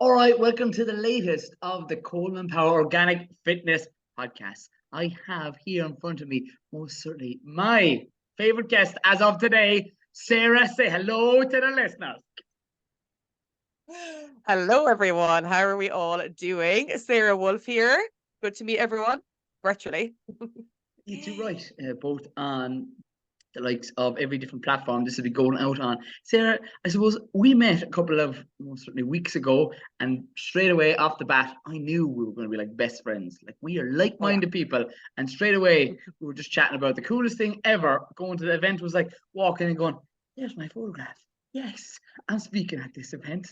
All right, welcome to the latest of the Coleman Power Organic Fitness Podcast. I have here in front of me, most certainly, my favorite guest as of today, Sarah. Say hello to the listeners. Hello, everyone. How are we all doing? Sarah Woulfe here. Good to meet everyone virtually. You do right, both on the likes of every different platform this will be going out on. Sarah, I suppose we met a couple of most certainly weeks ago, and straight away off the bat, I knew we were going to be like best friends. Like we are like-minded people, and straight away we were just chatting about the coolest thing ever. Going to the event was like walking and going, "There's my photograph. Yes, I'm speaking at this event."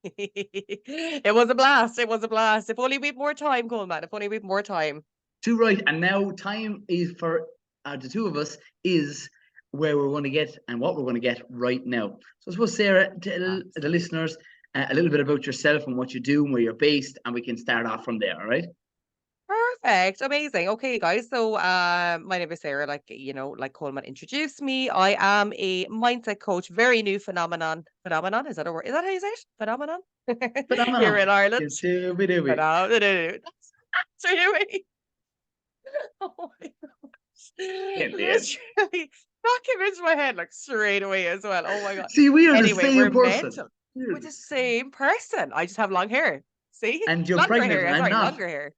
It was a blast. It was a blast. If only we had more time, Coleman. If only we had more time. Too right, and now time is for the two of us is where we're going to get and what we're going to get right now. So I suppose, Sarah, tell the listeners a little bit about yourself and what you do and where you're based, and we can start off from there. All right? Perfect. Amazing. Okay, guys. So my name is Sarah, like Coleman introduced me. I am a mindset coach, very new phenomenon. Phenomenon? Is that a word? Is that how you say it? Phenomenon? Here in Ireland. Phenomenon. That's really. Oh my gosh. Literally, that came into my head like straight away as well. Oh my God. See, we are Anyway, the we're same person. mental. We're the same person. I just have long hair. See? And you're Longer pregnant, hair. and I'm Sorry, not. longer hair.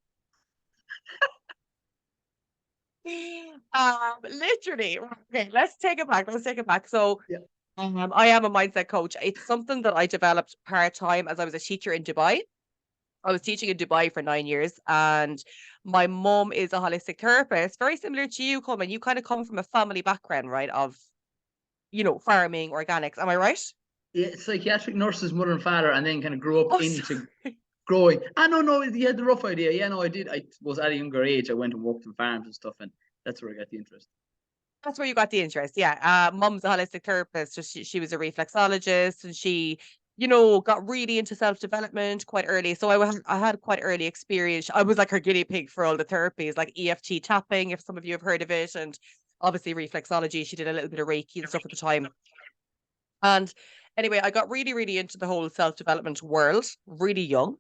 Literally. Okay, let's take it back. Let's take it back. So, Yeah. I am a mindset coach. It's something that I developed part-time as I was a teacher in Dubai. I was teaching in Dubai for 9 years, and my mom is a holistic therapist, very similar to you, Coleman. You kind of come from a family background, right? Of, farming, organics. Am I right? Yeah, psychiatric nurse's mother and father, and then kind of grew up Oh, into sorry. growing. No, you had the rough idea. Yeah, no, I did. I was at a younger age. I went and worked in farms and stuff, and that's where I got the interest. That's where you got the interest. Yeah. Mum's a holistic therapist. So she was a reflexologist, and she, got really into self-development quite early. So I had quite early experience. I was like her guinea pig for all the therapies, like EFT tapping, if some of you have heard of it, and obviously reflexology. She did a little bit of Reiki and stuff at the time. And anyway, I got really, really into the whole self-development world, really young.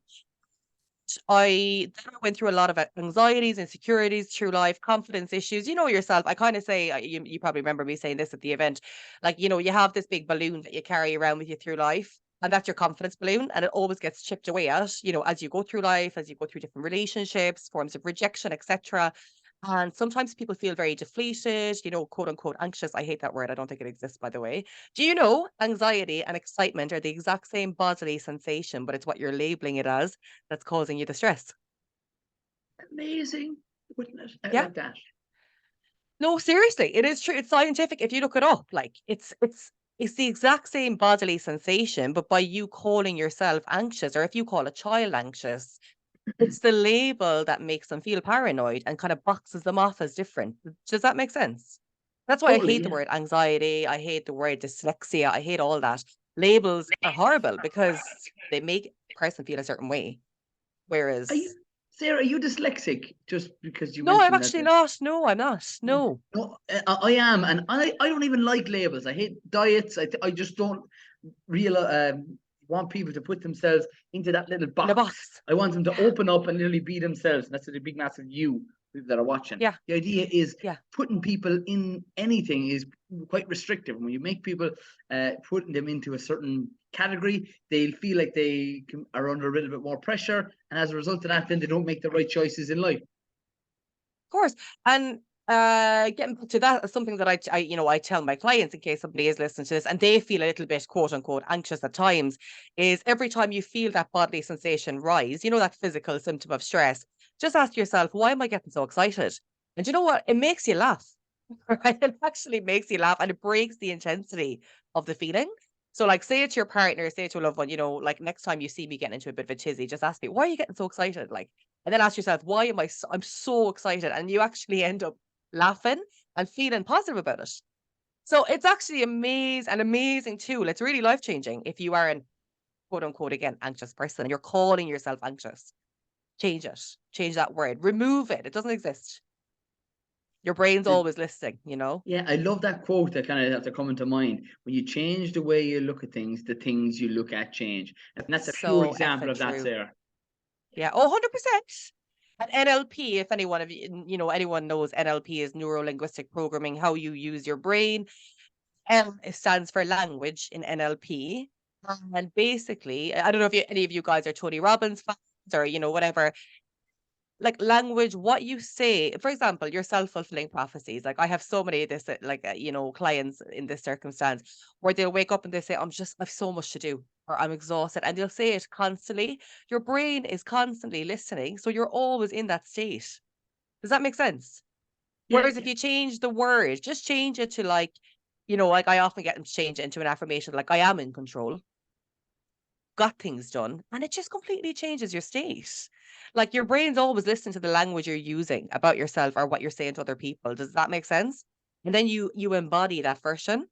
Then I went through a lot of anxieties, insecurities through life, confidence issues. You know yourself. I kind of say, you probably remember me saying this at the event, like, you have this big balloon that you carry around with you through life. And that's your confidence balloon. And it always gets chipped away at, as you go through life, as you go through different relationships, forms of rejection, etc. And sometimes people feel very deflated, quote unquote anxious. I hate that word. I don't think it exists, by the way. Do you know anxiety and excitement are the exact same bodily sensation, but it's what you're labeling it as that's causing you the stress? Amazing, wouldn't it? I Yeah. like that. No, seriously, it is true. It's scientific. If you look it up, like it's the exact same bodily sensation, but by you calling yourself anxious, or if you call a child anxious, it's the label that makes them feel paranoid and kind of boxes them off as different. Does that make sense? That's why I hate Totally. the Yeah. word anxiety. I hate the word dyslexia. I hate all that. Labels are horrible because they make a person feel a certain way. Are you, Whereas, Sarah? Are you dyslexic? Just because you no, I'm mentioned that. actually not. No, I'm not. No. No, I am, and I don't even like labels. I hate diets. I just don't real want people to put themselves into that little In a box. box. I want them to Yeah. open up and literally be themselves. And that's the big massive you people that are watching. Yeah. The idea is Yeah. putting people in anything is quite restrictive. When you make people putting them into a certain category, they'll feel like they are under a little bit more pressure, and as a result of that, then they don't make the right choices in life. Course. And getting back to that, something that I tell my clients in case somebody is listening to this and they feel a little bit quote unquote anxious at times, is every time you feel that bodily sensation rise, that physical symptom of stress, just ask yourself, why am I getting so excited? And you know what? It makes you laugh. Right? It actually makes you laugh and it breaks the intensity of the feeling. So, like, say it to your partner, say it to a loved one, like next time you see me getting into a bit of a tizzy, just ask me, why are you getting so excited? Like, and then ask yourself, why am I'm so excited? And you actually end up laughing and feeling positive about it. So it's actually an amazing tool. It's really life changing if you are an quote unquote again anxious person and you're calling yourself anxious. Change it. Change that word. Remove it. It doesn't exist. Your brain's Yeah. always listening, you know? Yeah, I love that quote that kind of have to come into mind. When you change the way you look at things, the things you look at change. And that's a pure So example effing of that, true. Sarah. Yeah. Oh, 100%. And NLP, if anyone of you, anyone knows NLP is neuro linguistic programming, how you use your brain. It stands for language in NLP. And basically, I don't know if any of you guys are Tony Robbins fans or, whatever. Like language, what you say, for example, your self-fulfilling prophecies. Like I have so many of this, clients in this circumstance where they'll wake up and they say, I've so much to do, or I'm exhausted. And they'll say it constantly. Your brain is constantly listening. So you're always in that state. Does that make sense? Yeah, Whereas if you change the word, just change it to like I often get them to change it into an affirmation, like I am in control, got things done, and it just completely changes your state. Like your brain's always listening to the language you're using about yourself or what you're saying to other people. Does that make sense? And then you embody that version.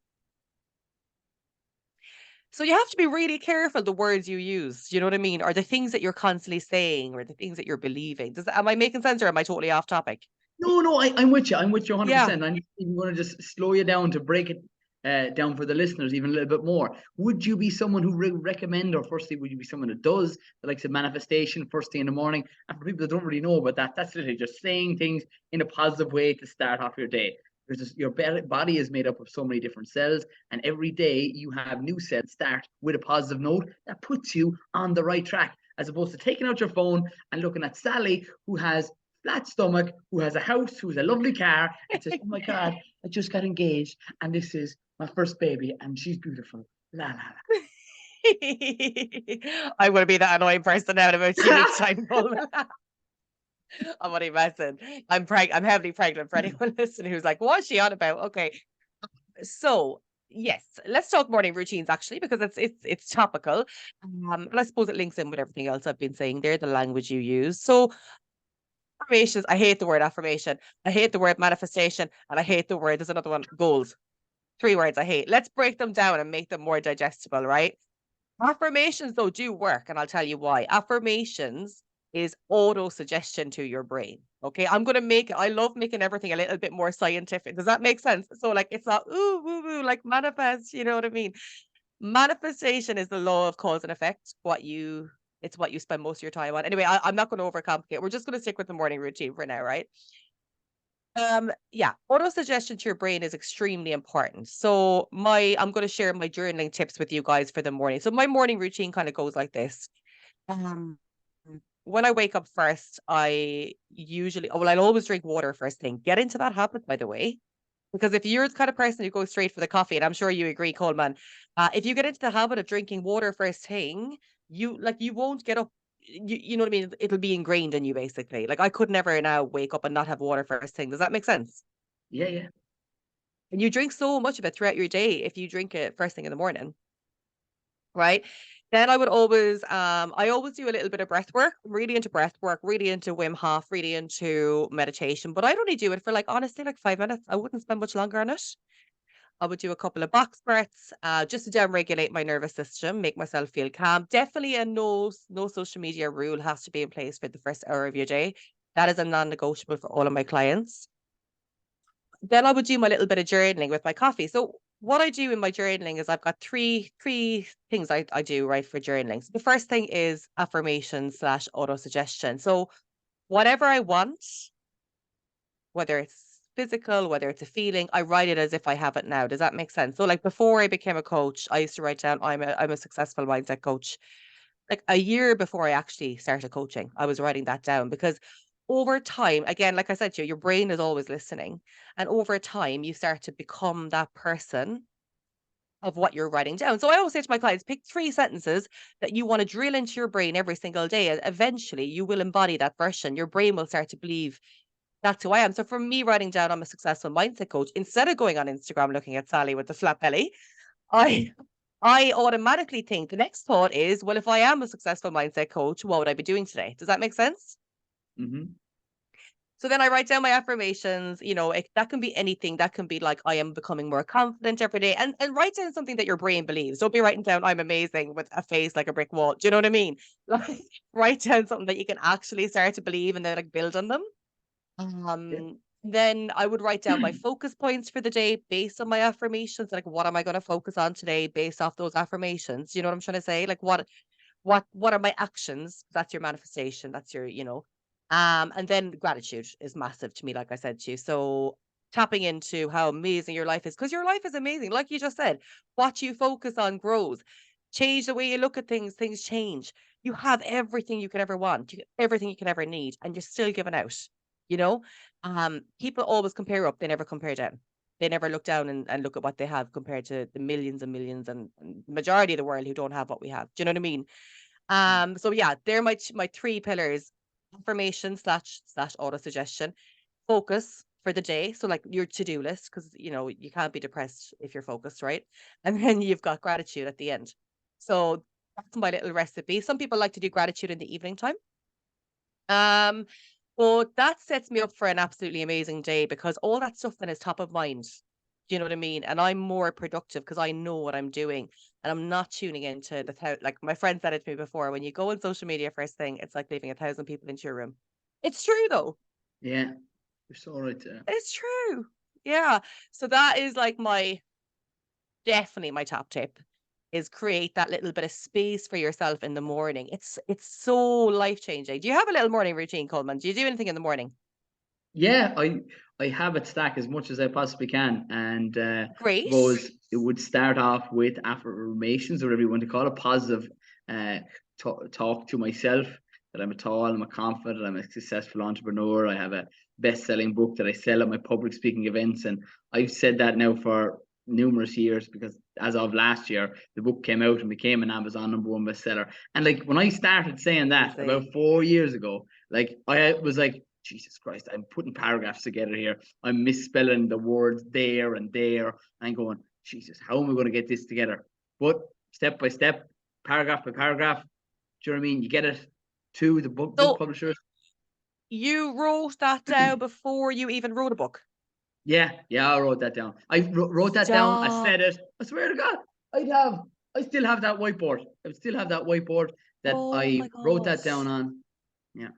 So you have to be really careful the words you use. You know what I mean? Or the things that you're constantly saying, or the things that you're believing. Am I making sense, or am I totally off topic? no, I'm with you. I'm with you Yeah. 100%. I'm even going to just slow you down to break it down for the listeners even a little bit more. Would you be someone who recommend, or firstly, would you be someone that does the likes of manifestation first thing in the morning? And for people that don't really know about that, that's literally just saying things in a positive way to start off your day. Your body is made up of so many different cells, and every day you have new cells start with a positive note that puts you on the right track, as opposed to taking out your phone and looking at Sally, who has flat stomach, who has a house, who has a lovely car, and says, "Oh my God, I just got engaged, and this is my first baby, and she's beautiful." La la I'm going to be that annoying person now in about 2 weeks' la. time. I'm only messing. I'm heavily pregnant for anyone listening who's like, what's she on about? Okay. So yes, let's talk morning routines actually, because it's topical. But I suppose it links in with everything else I've been saying there, the language you use. So affirmations, I hate the word affirmation. I hate the word manifestation, and I hate the word, there's another one, goals. 3 words I hate. Let's break them down and make them more digestible, right? Affirmations, though, do work, and I'll tell you why. Affirmations is auto suggestion to your brain. Okay, I love making everything a little bit more scientific. Does that make sense? So, like, it's not ooh, woo, woo, like manifest, you know what I mean? Manifestation is the law of cause and effect. It's what you spend most of your time on. Anyway, I'm not going to overcomplicate. We're just going to stick with the morning routine for now, right? Yeah, auto suggestion to your brain is extremely important. So I'm going to share my journaling tips with you guys for the morning. So my morning routine kind of goes like this. Um, when I wake up first, I'll always drink water first thing. Get into that habit, by the way, because if you're the kind of person who goes straight for the coffee, and I'm sure you agree, Coleman, if you get into the habit of drinking water first thing, you won't get up. You know what I mean? It'll be ingrained in you basically. Like I could never now wake up and not have water first thing. Does that make sense? Yeah, yeah. And you drink so much of it throughout your day if you drink it first thing in the morning, right? Then I always do a little bit of breath work. I'm really into breath work, really into Wim Hof, really into meditation, but I'd only do it for like honestly like 5 minutes. I wouldn't spend much longer on it. I would do a couple of box breaths, just to down-regulate my nervous system, make myself feel calm. Definitely a no social media rule has to be in place for the first hour of your day. That is a non-negotiable for all of my clients. Then I would do my little bit of journaling with my coffee. So what I do in my journaling is I've got three things I do right for journaling. So the first thing is affirmation slash auto suggestion. So whatever I want, whether it's physical, whether it's a feeling, I write it as if I have it now. Does that make sense? So like before I became a coach, I used to write down I'm a successful mindset coach. Like a year before I actually started coaching, I was writing that down because over time, again, like I said to you, your brain is always listening. And over time, you start to become that person of what you're writing down. So I always say to my clients, pick 3 sentences that you want to drill into your brain every single day. And eventually you will embody that version. Your brain will start to believe that's who I am. So for me, writing down I'm a successful mindset coach, instead of going on Instagram looking at Sally with the flat belly, I I automatically think the next thought is, well, if I am a successful mindset coach, what would I be doing today? Does that make sense? Mm-hmm. So then I write down my affirmations. That can be anything. That can be like, I am becoming more confident every day. And write down something that your brain believes. Don't be writing down, I'm amazing with a face like a brick wall. Do you know what I mean? Like, write down something that you can actually start to believe and then like build on them. Yeah. Um, Then I would write down my focus points for the day based on my affirmations. Like, what am I going to focus on today based off those affirmations? You know what I'm trying to say? Like, what are my actions? That's your manifestation. That's your, and then gratitude is massive to me, like I said to you. So tapping into how amazing your life is, because your life is amazing. Like you just said, what you focus on grows. Change the way you look at things change. You have everything you could ever want, everything you could ever need, and you're still giving out, you know? People always compare up, they never compare down. They never look down and look at what they have compared to the millions and millions and majority of the world who don't have what we have. Do you know what I mean? So yeah, they're my three pillars: affirmation slash auto suggestion, focus for the day. So like your to-do list, because you can't be depressed if you're focused, right? And then you've got gratitude at the end. So that's my little recipe. Some people like to do gratitude in the evening time. Um, but that sets me up for an absolutely amazing day because all that stuff then is top of mind. Do you know what I mean? And I'm more productive because I know what I'm doing and I'm not tuning into like my friend said it to me before. When you go on social media first thing, it's like leaving 1,000 people into your room. It's true though. Yeah, you're so right. It's true. Yeah. So that is like definitely my top tip is create that little bit of space for yourself in the morning. It's so life changing. Do you have a little morning routine, Coleman? Do you do anything in the morning? Yeah, I have it stack as much as I possibly can, and Great. suppose it would start off with affirmations, or whatever you want to call it, positive uh, talk to myself that I'm a tall, I'm a confident, I'm a successful entrepreneur. I have a best-selling book that I sell at my public speaking events, and I've said that now for numerous years because as of last year, the book came out and became an Amazon #1 bestseller. And like when I started saying that about 4 years ago, like I was like, Jesus Christ, I'm putting paragraphs together here. I'm misspelling the words there and there. And I'm going, Jesus, how am I going to get this together? But step by step, paragraph by paragraph, do you know what I mean? You get it to the book So publishers. you wrote that down before you even wrote a book. Yeah, I wrote that down. I wrote that down. I Stop. said it. I swear to God, I still have that whiteboard. I still have that whiteboard that Oh I my wrote that gosh. down on. Yeah.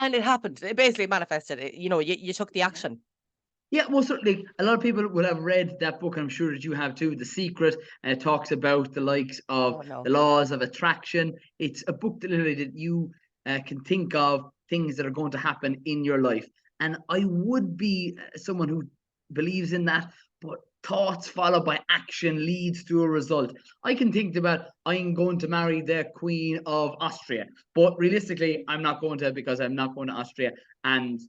And it happened. It basically manifested it. You took the action. Yeah, well, certainly a lot of people will have read that book. I'm sure that you have too, The Secret, and it talks about the likes of Oh no. the laws of attraction. It's a book that literally that you can think of things that are going to happen in your life. And I would be someone who believes in that, but thoughts followed by action leads to a result. I can think about I'm going to marry the Queen of Austria, but realistically, I'm not going to because I'm not going to Austria. And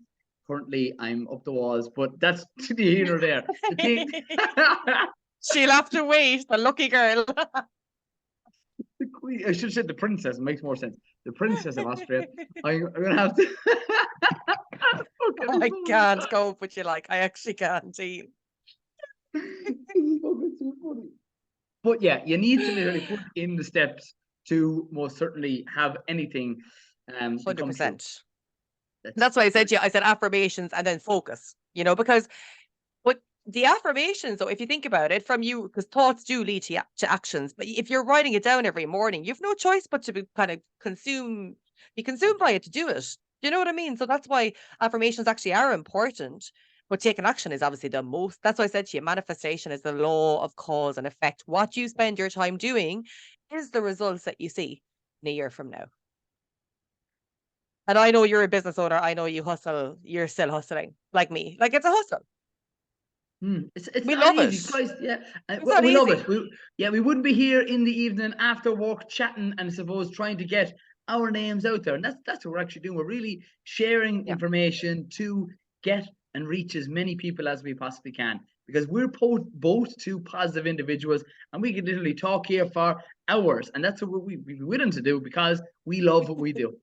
currently I'm up the walls, but that's to the here or there. The thing, She'll have to wait. The lucky girl. the queen, I should have said the princess. It makes more sense. The princess of Austria. I'm gonna have to. I can't cope with you. Like I actually can't. Deal. This is fucking so funny. But yeah, you need to literally put in the steps to most certainly have anything to come true. 100%. That's That's why I said very to you, I said affirmations and then focus, because what the affirmations, though, if you think about it from you, because thoughts do lead to actions, but if you're writing it down every morning, you've no choice but to be kind of be consumed by it to do it. Do you know what I mean? So that's why affirmations actually are important. But taking action is obviously the most. That's why I said to you, manifestation is the law of cause and effect. What you spend your time doing is the results that you see in a year from now. And I know you're a business owner. I know you hustle. You're still hustling like me. Like it's a hustle. It's We not love it. easy, Christ. Yeah, It's not we love easy. it. We wouldn't be here in the evening after work chatting and suppose trying to get our names out there, and that's what we're actually doing. We're really sharing Yeah. information to get and reach as many people as we possibly can because we're both two positive individuals, and we can literally talk here for hours, and that's what we're willing to do because we love what we do.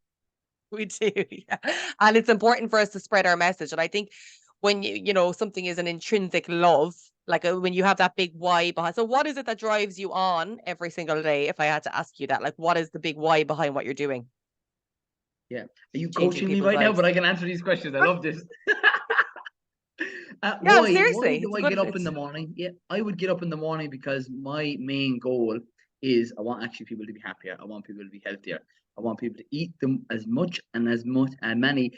We do. Yeah. And it's important for us to spread our message. And I think when something is an intrinsic love, like when you have that big why behind. So what is it that drives you on every single day? If I had to ask you that, like what is the big why behind what you're doing? Yeah, are you Changing coaching me people's right now? lives. But I can answer these questions. I love this. Yeah, Why seriously. do It's a I good get up in the it's morning? Yeah, I would get up in the morning because my main goal is I want actually people to be happier. I want people to be healthier. I want people to eat them as much and as many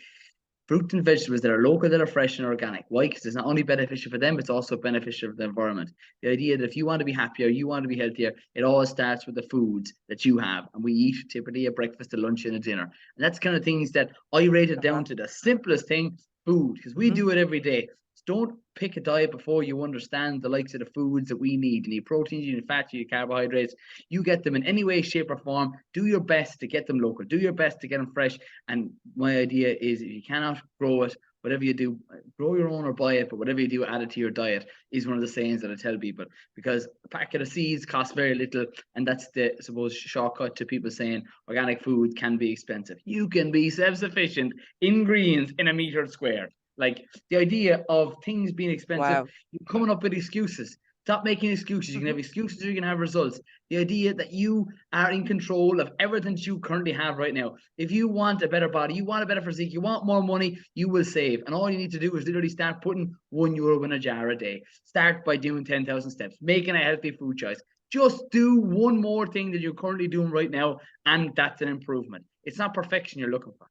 fruits and vegetables that are local, that are fresh and organic. Why? Because it's not only beneficial for them, it's also beneficial for the environment. The idea that if you want to be happier, you want to be healthier, it all starts with the foods that you have. And we eat typically a breakfast, a lunch, and a dinner. And that's kind of things that I rated down to the simplest thing, food, because we do it every day. Don't pick a diet before you understand the likes of the foods that we need. You need proteins, you need fats, you need carbohydrates. You get them in any way, shape, or form. Do your best to get them local. Do your best to get them fresh. And my idea is, if you cannot grow it, whatever you do, grow your own or buy it, but whatever you do, add it to your diet, is one of the sayings that I tell people. Because a packet of seeds costs very little, and that's the, I suppose, shortcut to people saying organic food can be expensive. You can be self-sufficient in greens in a meter square. Like, the idea of things being expensive, Wow. you're coming up with excuses. Stop making excuses. You can have excuses or you can have results. The idea that you are in control of everything that you currently have right now. If you want a better body, you want a better physique, you want more money, you will save. And all you need to do is literally start putting €1 in a jar a day. Start by doing 10,000 steps, making a healthy food choice. Just do one more thing that you're currently doing right now, and that's an improvement. It's not perfection you're looking for.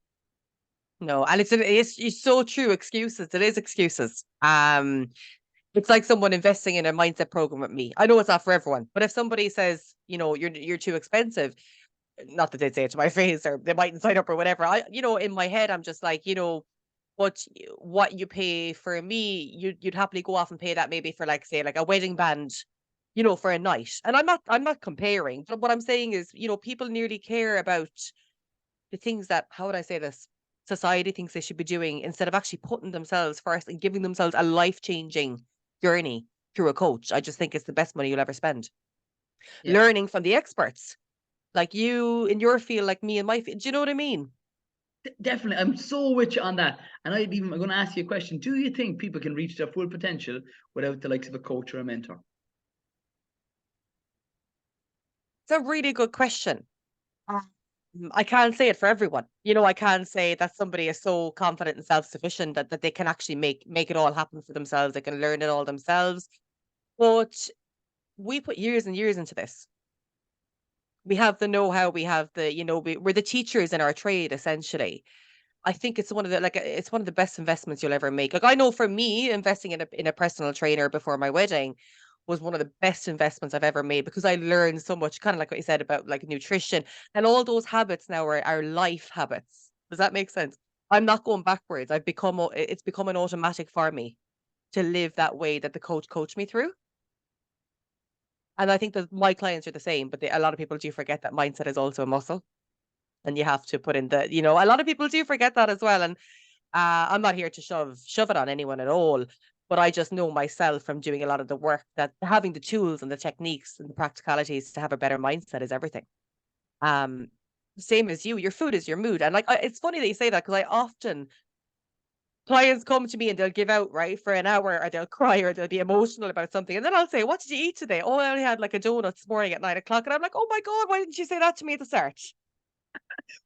No, and it's so true. Excuses. It is excuses. It's like someone investing in a mindset program with me. I know it's not for everyone, but if somebody says, you're too expensive, not that they'd say it to my face or they mightn't sign up or whatever. In my head, I'm just like, what you pay for me, you'd happily go off and pay that maybe for, like, say, like a wedding band, for a night. And I'm not comparing, but what I'm saying is, people nearly care about the things that, how would I say this? Society thinks they should be doing, instead of actually putting themselves first and giving themselves a life-changing journey through a coach. I just think it's the best money you'll ever spend. Yeah. Learning from the experts, like you in your field, like me in my field. Do you know what I mean? Definitely, I'm so with you on that. And I'm going to ask you a question. Do you think people can reach their full potential without the likes of a coach or a mentor? It's a really good question. I can't say it for everyone. I can't say that somebody is so confident and self-sufficient that they can actually make it all happen for themselves. They can learn it all themselves. But we put years and years into this. We have the know-how, we have we're the teachers in our trade, essentially. I think it's it's one of the best investments you'll ever make. Like, I know for me, investing in a personal trainer before my wedding was one of the best investments I've ever made, because I learned so much, kind of like what you said about, like, nutrition, and all those habits now are life habits. Does that make sense? I'm not going backwards. It's become an automatic for me to live that way that the coached me through. And I think that my clients are the same, but a lot of people do forget that mindset is also a muscle, and you have to put in a lot of people do forget that as well. And I'm not here to shove it on anyone at all, but I just know myself from doing a lot of the work that having the tools and the techniques and the practicalities to have a better mindset is everything. Um, Same as you, your food is your mood. And, like, it's funny that you say that, because I often clients come to me and they'll give out, right, for an hour, or they'll cry, or they'll be emotional about something. And then I'll say, "What did you eat today?" "Oh, I only had, like, a donut this morning at 9 o'clock." And I'm like, "Oh my God, why didn't you say that to me at the start?"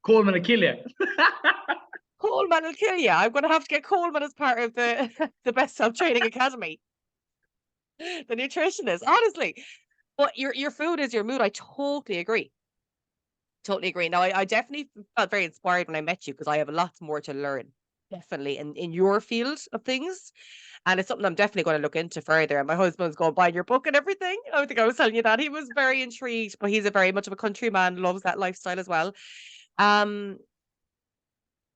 Coleman will kill you. Coleman will kill you. I'm going to have to get Coleman as part of the the Best Self Training Academy, the nutritionist, honestly. But your food is your mood. I totally agree. Totally agree. Now, I definitely felt very inspired when I met you, because I have lots more to learn, definitely, in your field of things. And it's something I'm definitely going to look into further. And my husband's going to buy your book and everything. I think I was telling you that. He was very intrigued, but he's a very much of a countryman, loves that lifestyle as well. Um,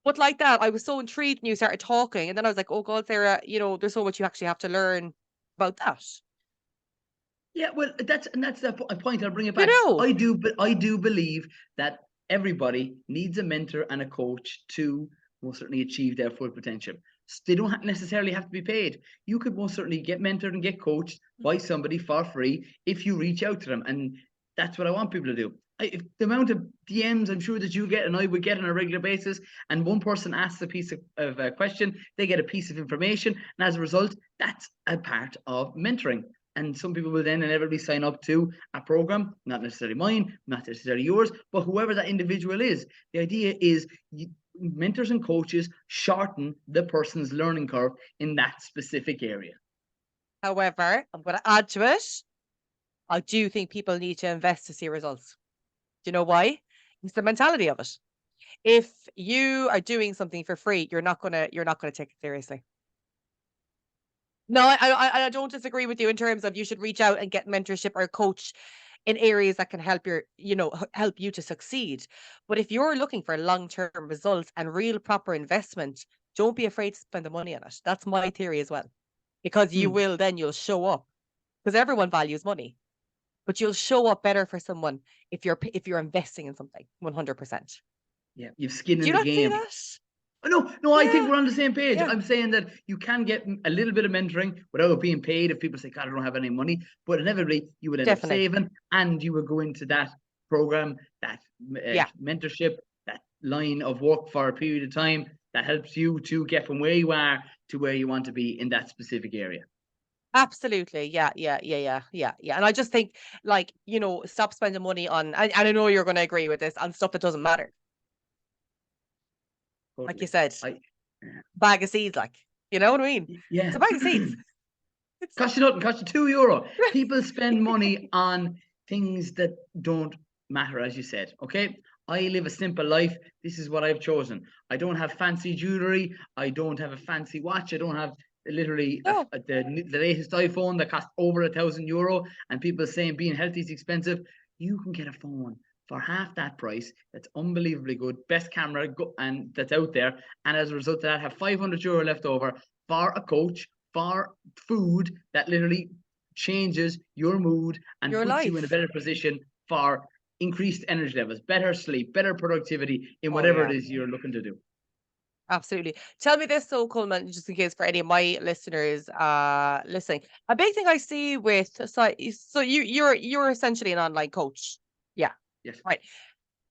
but like that, I was so intrigued when you started talking. And then I was like, oh God, Sarah, there's so much you actually have to learn about that. Yeah, well, that's the point. I'll bring it You back. know, But I do believe that everybody needs a mentor and a coach to most certainly achieve their full potential. They don't necessarily have to be paid. You could most certainly get mentored and get coached by somebody for free if you reach out to them, and that's what I want people to do. If the amount of DMs I'm sure that you get and I would get on a regular basis, and one person asks a piece of a question, they get a piece of information, and as a result, that's a part of mentoring. And some people will then inevitably sign up to a program, not necessarily mine, not necessarily yours, but whoever that individual is. The idea is mentors and coaches shorten the person's learning curve in that specific area. however, I'm going to add to it. I do think people need to invest to see results. Do you know why? It's the mentality of it. If you are doing something for free, you're not gonna take it seriously. No, I don't disagree with you in terms of you should reach out and get mentorship or coach in areas that can help your, help you to succeed. But if you're looking for long-term results and real proper investment, don't be afraid to spend the money on it. That's my theory as well. Because Hmm. you'll show up. Because everyone values money, but you'll show up better for someone if you're investing in something 100%. Yeah, you've skin Do in you the not see game. that? Oh, no, I think Yeah, we're on the same page. yeah, I'm saying that you can get a little bit of mentoring without being paid if people say, God, I don't have any money. But inevitably, you would end up definitely. saving and you would go into that program, that Yeah, mentorship, that line of work for a period of time that helps you to get from where you are to where you want to be in that specific area. absolutely. Yeah, yeah, yeah, yeah, yeah, yeah. And I just think, like, stop spending money on, and I know you're going to agree with this, on stuff that doesn't matter. Like you Totally. said, I, bag of seeds, like, you know what I mean? It's yeah. a bag of seeds. It's, Cost you nothing, cost you €2. People spend money on things that don't matter, as you said. Okay. I live a simple life. This is what I've chosen. I don't have fancy jewelry. I don't have a fancy watch. I don't have literally no, the latest iPhone that costs over €1,000. And people saying being healthy is expensive. You can get a phone for half that price. That's unbelievably good. Best camera and that's out there. And as a result of that, have €500 left over for a coach, for food that literally changes your mood and your puts you in a life. better position for increased energy levels, better sleep, better productivity in Oh, whatever it yeah. is you're looking to do. Absolutely. Tell me this, so Coleman, just in case for any of my listeners listening. A big thing I see with so you're essentially an online coach. Yeah. Yes. Right.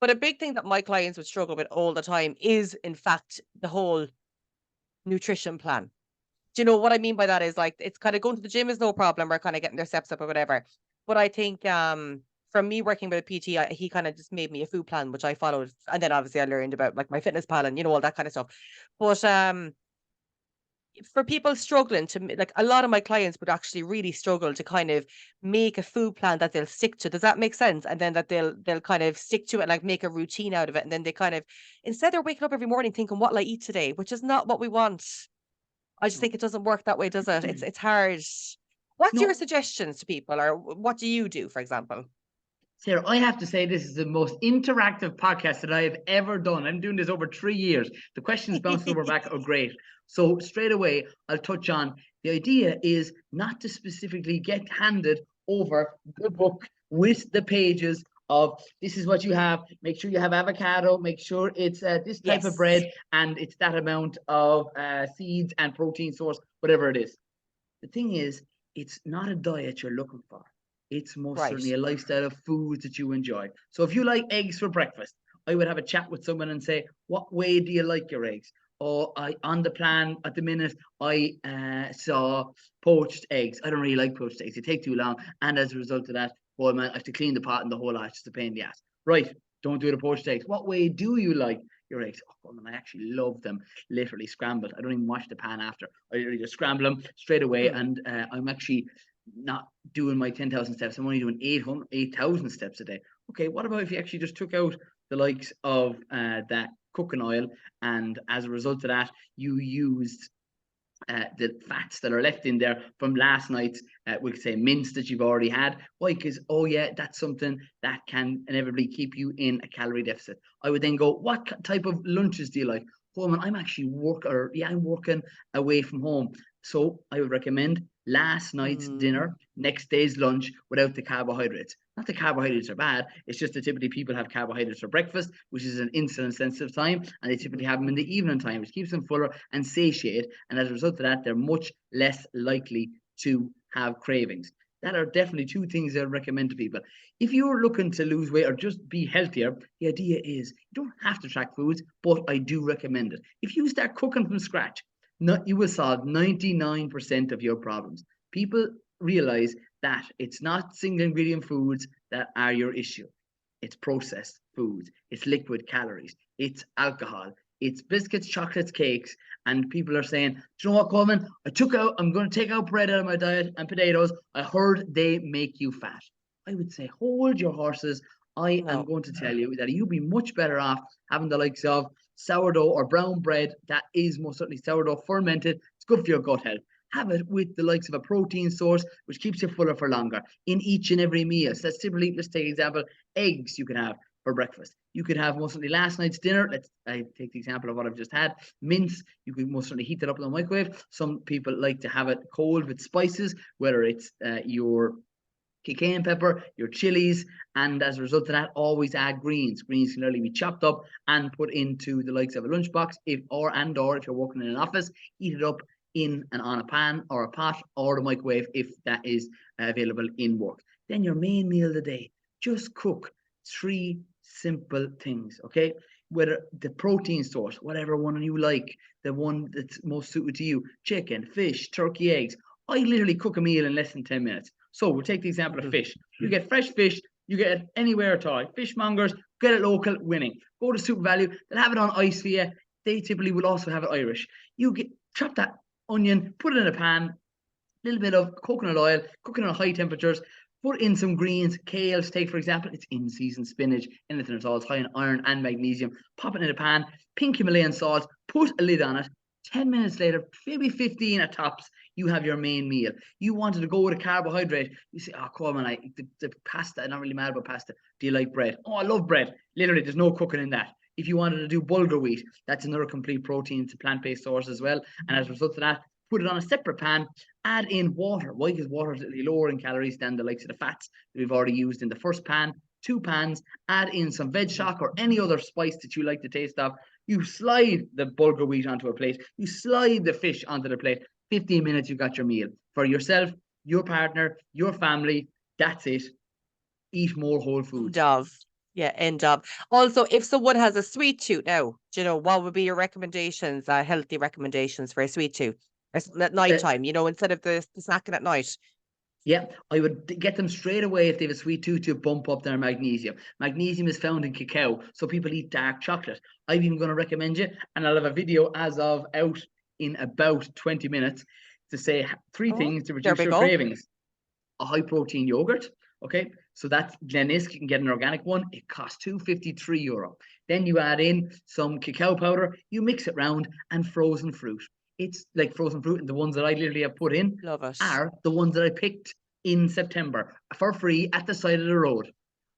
But a big thing that my clients would struggle with all the time is in fact the whole nutrition plan. Do you know what I mean by that is like it's kind of going to the gym is no problem or kind of getting their steps up or whatever. But I think from me working with a PT, he kind of just made me a food plan, which I followed. And then obviously I learned about like my fitness pal and all that kind of stuff. But for people struggling to like a lot of my clients would actually really struggle to kind of make a food plan that they'll stick to. Does that make sense? And then that they'll kind of stick to it, like make a routine out of it. And then they kind of instead they're waking up every morning thinking, what'll I eat today? Which is not what we want. I just No. think it doesn't work that way, does it? It's hard. What's your No, suggestions to people, or what do you do, for example? Sarah, I have to say this is the most interactive podcast that I have ever done. I'm doing this over 3 years. The questions bouncing over back are great. So straight away, I'll touch on the idea is not to specifically get handed over the book with the pages of this is what you have. Make sure you have avocado. Make sure it's this type of Yes. bread and it's that amount of seeds and protein source, whatever it is. The thing is, it's not a diet you're looking for. It's most certainly Right. a lifestyle of foods that you enjoy. So if you like eggs for breakfast, I would have a chat with someone and say, what way do you like your eggs? Or on the plan at the minute, I saw poached eggs. I don't really like poached eggs. They take too long. And as a result of that, boy, man, I have to clean the pot and the whole lot. It's just a pain in the ass. Right. Don't do the poached eggs. What way do you like your eggs? Oh, man, I actually love them literally scrambled. I don't even wash the pan after. I literally just scramble them straight away. Hmm. And I'm actually not doing my 10,000 steps. I'm only doing 8,000 steps a day. Okay, what about if you actually just took out the likes of that cooking oil, and as a result of that, you used the fats that are left in there from last night's, we could say, mince that you've already had. Why? Because, oh, yeah, that's something that can inevitably keep you in a calorie deficit. I would then go, what type of lunches do you like? Oh, man, I'm actually I'm working away from home. So I would recommend last night's Mm. dinner, next day's lunch without the carbohydrates. Not the carbohydrates are bad. It's just that typically people have carbohydrates for breakfast, which is an insulin sensitive time, and they typically have them in the evening time, which keeps them fuller and satiate. And as a result of that, they're much less likely to have cravings. That are definitely two things I recommend to people. If you're looking to lose weight or just be healthier, the idea is you don't have to track foods, but I do recommend it. If you start cooking from scratch, you will solve 99% of your problems. People realize that it's not single ingredient foods that are your issue. It's processed foods, it's liquid calories, it's alcohol, it's biscuits, chocolates, cakes. And people are saying, do you know what, Coleman? I'm going to take out bread out of my diet and potatoes. I heard they make you fat. I would say, hold your horses. I am going to tell you that you'd be much better off having the likes of sourdough or brown bread that is most certainly sourdough fermented. It's good for your gut health. Have it with the likes of a protein source, which keeps you fuller for longer in each and every meal. So that's typically, let's take example, eggs you can have for breakfast. You could have most certainly last night's dinner. I take the example of what I've just had. Mince, you could most certainly heat that up in the microwave. Some people like to have it cold with spices, whether it's your cayenne pepper, your chilies, and as a result of that, always add greens. Greens can literally be chopped up and put into the likes of a lunchbox, or if you're working in an office, heat it up on a pan or a pot or the microwave if that is available in work. Then your main meal of the day, just cook 3 simple things, okay? Whether the protein source, whatever one you like, the one that's most suited to you, chicken, fish, turkey, eggs. I literally cook a meal in less than 10 minutes. So we'll take the example of fish. You get fresh fish, you get it anywhere at all. Fishmongers, get it local, winning. Go to Super Value, they'll have it on ice for you. They typically will also have it Irish. Chop that onion, put it in a pan, a little bit of coconut oil, cook it on high temperatures, put in some greens, kale, take for example, it's in season spinach, anything at all, it's high in iron and magnesium. Pop it in a pan, pink Himalayan salt, put a lid on it. 10 minutes later, maybe 15 at tops, you have your main meal. You wanted to go with a carbohydrate. You say, oh, come on, the pasta, I'm not really mad about pasta. Do you like bread? Oh, I love bread. Literally, there's no cooking in that. If you wanted to do bulgur wheat, that's another complete protein. It's a plant-based source as well. And as a result of that, put it on a separate pan, add in water. Why? Because water is lower in calories than the likes of the fats that we've already used in the first pan. 2 pans, add in some veg shock or any other spice that you like the taste of. You slide the bulgur wheat onto a plate. You slide the fish onto the plate. 15 minutes, you got your meal. For yourself, your partner, your family, that's it. Eat more whole foods. End of. Also, if someone has a sweet tooth now, what would be your recommendations, healthy recommendations for a sweet tooth? At night time, instead of the snacking at night. Yeah, I would get them straight away if they have a sweet tooth to bump up their magnesium. Magnesium is found in cacao, so people eat dark chocolate. I'm even going to recommend you, and I'll have a video as of out in about 20 minutes to say 3 things to reduce your cravings. A high protein yogurt, okay? So that's Glenisc, you can get an organic one. It costs €2.53. Then you add in some cacao powder, you mix it round, and frozen fruit. It's like frozen fruit, and the ones that I literally have put in are the ones that I picked in September for free at the side of the road.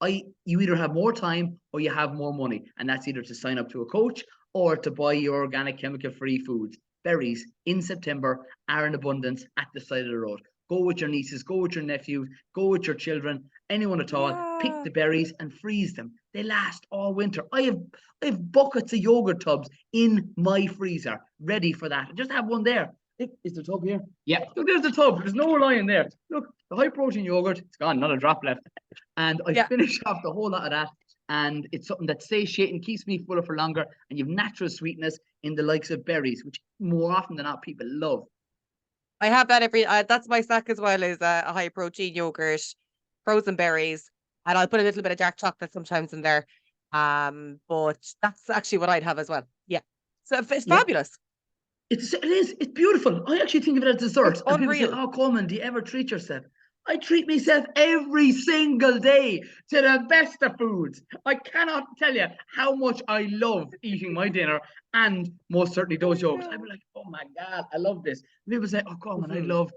You either have more time or you have more money, and that's either to sign up to a coach or to buy your organic chemical-free foods. Berries in September are in abundance at the side of the road. Go with your nieces, go with your nephews, go with your children, anyone at all. Pick the berries and freeze them. They last all winter. I have buckets of yogurt tubs in my freezer ready for that. I just have one there. Is the tub here? Yeah. Look, there's the tub. There's no line there. Look, the high protein yogurt, it's gone, not a drop left. And I finish off the whole lot of that. And it's something that's satiating, keeps me fuller for longer. And you have natural sweetness in the likes of berries, which more often than not people love. I have that that's my snack as well, is a high protein yogurt, frozen berries, and I'll put a little bit of dark chocolate sometimes in there. But that's actually what I'd have as well. Yeah. So it's fabulous. It is. It's beautiful. I actually think of it as dessert. And people say, oh, Coleman, do you ever treat yourself? I treat myself every single day to the best of foods. I cannot tell you how much I love eating my dinner and most certainly those yogurts. I'd be like, oh my God, I love this. People say, oh, Coleman, I love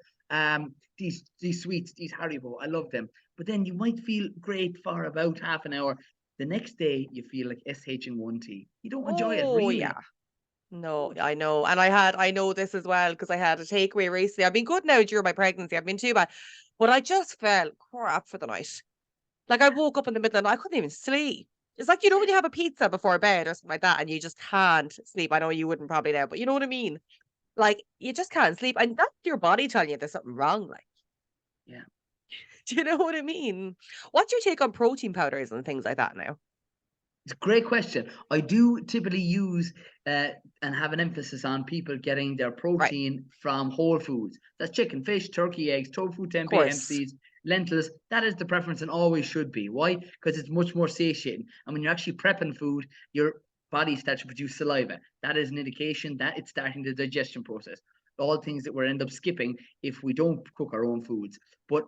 these sweets, these Haribo. I love them. But then you might feel great for about half an hour. The next day, you feel like SH1T. You don't enjoy it, really. Yeah. No, I know. And I know this as well, because I had a takeaway recently. I've been good now during my pregnancy. I've been too bad. But I just felt crap for the night. Like I woke up in the middle of the night, I couldn't even sleep. It's like, when you have a pizza before bed or something like that and you just can't sleep. I know you wouldn't probably now, but you know what I mean? Like you just can't sleep. And that's your body telling you there's something wrong. Like, yeah. Do you know what I mean? What's your take on protein powders and things like that now? It's a great question. I do typically use and have an emphasis on people getting their protein from whole foods. That's chicken, fish, turkey, eggs, tofu, tempeh, hemp seeds, lentils. That is the preference and always should be. Why? Because it's much more satiating. And when you're actually prepping food, your body starts to produce saliva. That is an indication that it's starting the digestion process. All things that we end up skipping if we don't cook our own foods. But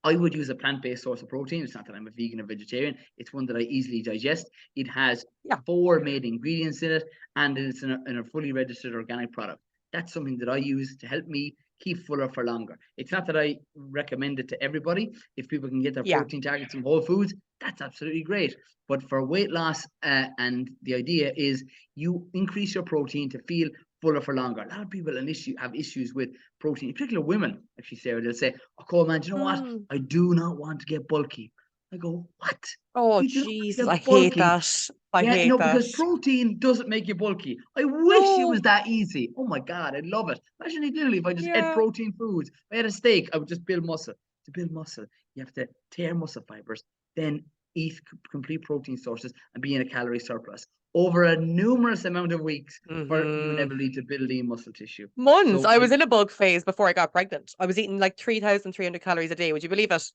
I would use a plant-based source of protein. It's not that I'm a vegan or vegetarian. It's one that I easily digest. It has 4 main ingredients in it, and it's in a fully registered organic product. That's something that I use to help me keep fuller for longer. It's not that I recommend it to everybody. If people can get their protein targets from whole foods, that's absolutely great. But for weight loss, and the idea is you increase your protein to feel fuller for longer. A lot of people have issues with protein, in particular women. Actually, Sarah, they'll say, "Oh, Cole, man, do you know what? I do not want to get bulky." I go, "What? Oh, You do not want to Jesus, I get hate bulky?" that. I Yeah, hate no, that. because protein doesn't make you bulky. I wish it was No. that easy. Oh my God, I love it. Imagine literally if I just ate Yeah. protein foods. If I had a steak, I would just build muscle. To build muscle, you have to tear muscle fibers, then eat complete protein sources and be in a calorie surplus over a numerous amount of weeks for you inevitably to build lean muscle tissue. Months. So I was in a bulk phase before I got pregnant. I was eating like 3,300 calories a day. Would you believe it?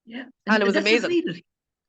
yeah, And it was that's what's amazing. needed. It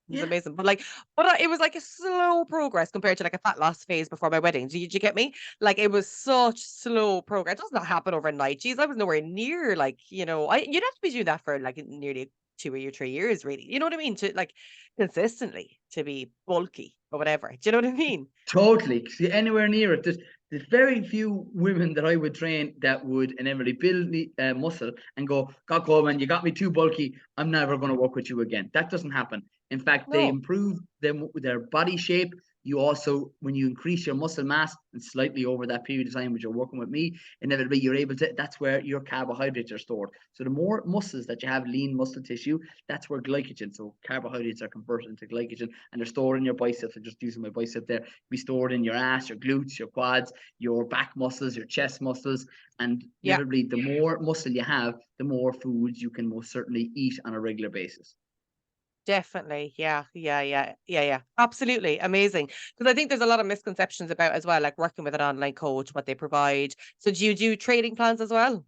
was Yeah, amazing. But it was like a slow progress compared to like a fat loss phase before my wedding. Did you get me? Like it was such slow progress. It does not happen overnight. Jeez, I was nowhere near like, you'd have to be doing that for like nearly 2 or 3 years, really. You know what I mean? To like consistently to be bulky or whatever. Do you know what I mean? totally. See, anywhere near it. There's very few women that I would train that would inevitably build muscle and go, "God, Coleman, you got me too bulky. I'm never going to work with you again." That doesn't happen. In fact, they No. improve their body shape. You also, when you increase your muscle mass and slightly over that period of time, which you're working with me, inevitably you're able to. That's where your carbohydrates are stored. So the more muscles that you have, lean muscle tissue, that's where glycogen. So carbohydrates are converted into glycogen, and they're stored in your biceps. I'm just using my bicep there. Be stored in your ass, your glutes, your quads, your back muscles, your chest muscles, and inevitably the more muscle you have, the more foods you can most certainly eat on a regular basis. Definitely. Yeah. Yeah. Yeah. Yeah. Yeah. Absolutely. Amazing. Because I think there's a lot of misconceptions about as well, like working with an online coach, what they provide. So do you do trading plans as well?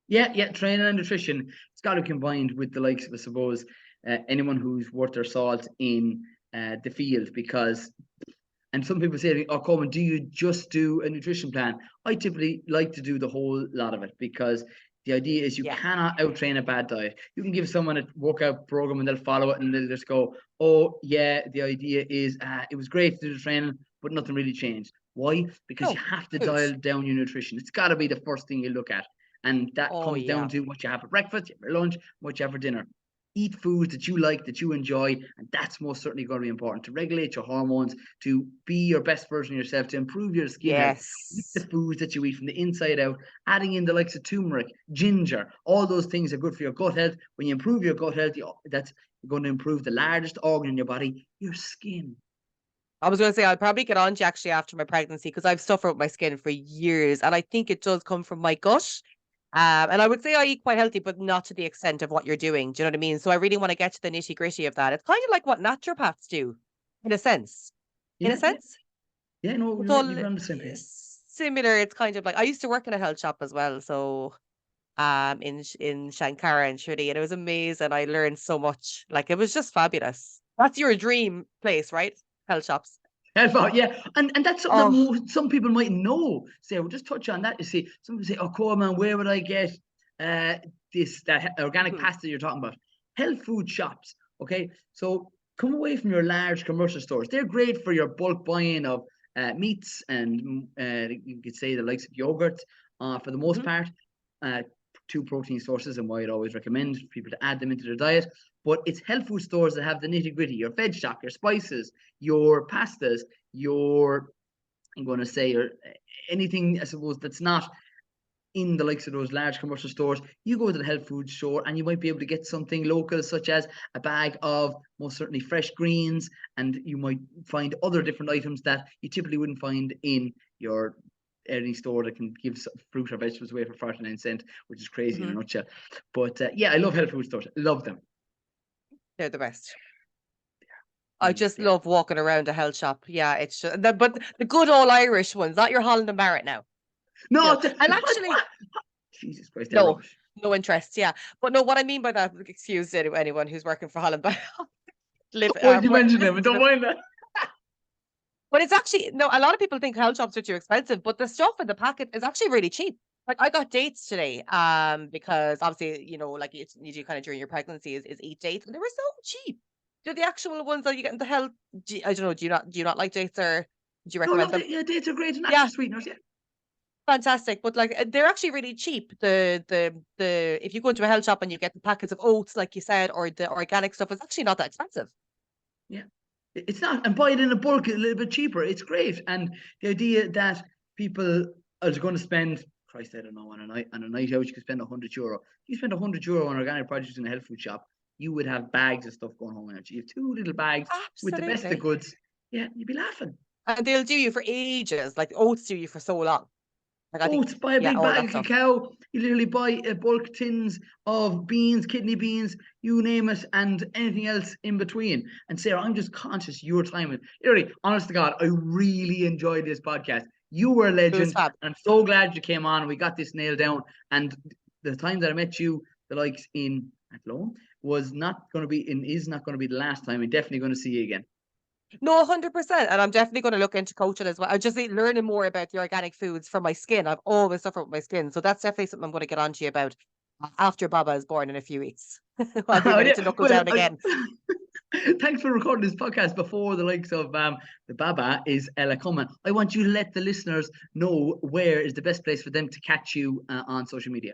Yeah, training and nutrition. It's got to be combined with the likes of, I suppose, anyone who's worth their salt in the field. Because, and some people say, "Oh, Coleman, do you just do a nutrition plan?" I typically like to do the whole lot of it, because the idea is you Yeah. cannot outtrain a bad diet. You can give someone a workout program and they'll follow it and they'll just go, "Oh, yeah, the idea is it was great to do the training, but nothing really changed." Why? Because you No. have to Food. dial down your nutrition. It's got to be the first thing you look at. And that Oh, comes down yeah. to what you have for breakfast, your lunch, what you have for dinner. Eat foods that you like, that you enjoy, and that's most certainly going to be important to regulate your hormones, to be your best version of yourself, to improve your skin health. Eat the Yes. foods that you eat from the inside out, adding in the likes of turmeric, ginger, all those things are good for your gut health. When you improve your gut health, that's going to improve the largest organ in your body, your skin. I was going to say, I'll probably get on to you actually after my pregnancy because I've suffered with my skin for years. And I think it does come from my gut. And I would say I eat quite healthy, but not to the extent of what you're doing. Do you know what I mean? So I really want to get to the nitty gritty of that. It's kind of like what naturopaths do, in a sense. In a Yeah, yeah, sense, yeah. No, it's you're right. all You're on the same page. similar. It's kind of like I used to work in a health shop as well. So in Shankara and Shirley, and it was amazing. I learned so much. Like it was just fabulous. That's your dream place, right? Health shops. Yeah, and that's something that Oh, some people might know. Say, we'll just touch on that. You see, some people say, "Oh, cool, man, where would I get uh that organic mhm, pasta you're talking about?" Health food shops. Okay, so come away from your large commercial stores. They're great for your bulk buying of meats and you could say the likes of yogurt. For the most mhm. part, uh, two protein sources, and why I'd always recommend people to add them into their diet. But it's health food stores that have the nitty gritty, your veg stock, your spices, your pastas, your, I'm going to say, your anything, I suppose, that's not in the likes of those large commercial stores. You go to the health food store and you might be able to get something local, such as a bag of most certainly fresh greens, and you might find other different items that you typically wouldn't find in your any store that can give fruit or vegetables away for 49 cents, which is crazy in a Mhm. nutshell. But yeah, I love health food stores. Love them. They're the best. I Mm, just yeah. love walking around a health shop. Yeah, it's just, but the good old Irish ones, not your Holland and Barrett now. No, And actually, what? Jesus Christ, they're no, rubbish. no interest. Yeah, but no, what I mean by that, excuse anyone who's working for Holland Barrett, Why did you mention them? listen to Don't this. mind that. But it's actually no. A lot of people think health shops are too expensive, but the stuff in the packet is actually really cheap. Like I got dates today, because obviously, you know, like you do kind of during your pregnancy is eat dates, and they were so cheap. They're the actual ones that you get in the health. I don't know. Do you not like dates, or do you No, recommend love them? it. Yeah, dates are great, Yeah, natural sweeteners. Yeah. fantastic. But like they're actually really cheap. The if you go into a health shop and you get the packets of oats, like you said, or the organic stuff, it's actually not that expensive. Yeah, it's not, and buy it in a bulk, a little bit cheaper. It's great, and the idea that people are going to spend, Christ, I don't know, on a night out, you could spend €100. You spend €100 on organic produce in a health food shop, you would have bags of stuff going home. And you have two little bags with the best of Absolutely. goods. Yeah, you'd be laughing. And they'll do you for ages. Like oats do you for so long. Like I think, Oats, buy a yeah, big all bag that of stuff. cacao. You literally buy bulk tins of beans, kidney beans, you name it, and anything else in between. And Sarah, I'm just conscious of your time. And literally, honest to God, I really enjoyed this podcast. You were a It was legend, fab. and I'm so glad you came on. We got this nailed down. And the time that I met you, the likes in Athlone, was not going to be, and is not going to be the last time. We're definitely going to see you again. No, 100%. And I'm definitely going to look into coaching as well. I'm just learning more about the organic foods for my skin. I've always suffered with my skin. So that's definitely something I'm going to get onto you about after Baba is born in a few weeks. I'll be Oh, ready yeah. to knuckle Well, down again. thanks for recording this podcast before the likes of the Baba is Ella coming. I want you to let the listeners know where is the best place for them to catch you on social media.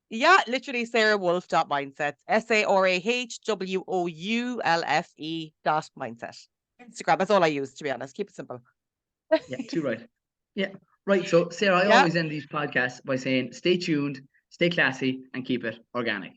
Yeah, literally sarahwoulfe.mindset. sarahwoulfe.mindset. Instagram. That's all I use, to be honest. Keep it simple. Yeah, too right. Yeah, right. So, Sarah, I Yeah. always end these podcasts by saying stay tuned, stay classy, and keep it organic.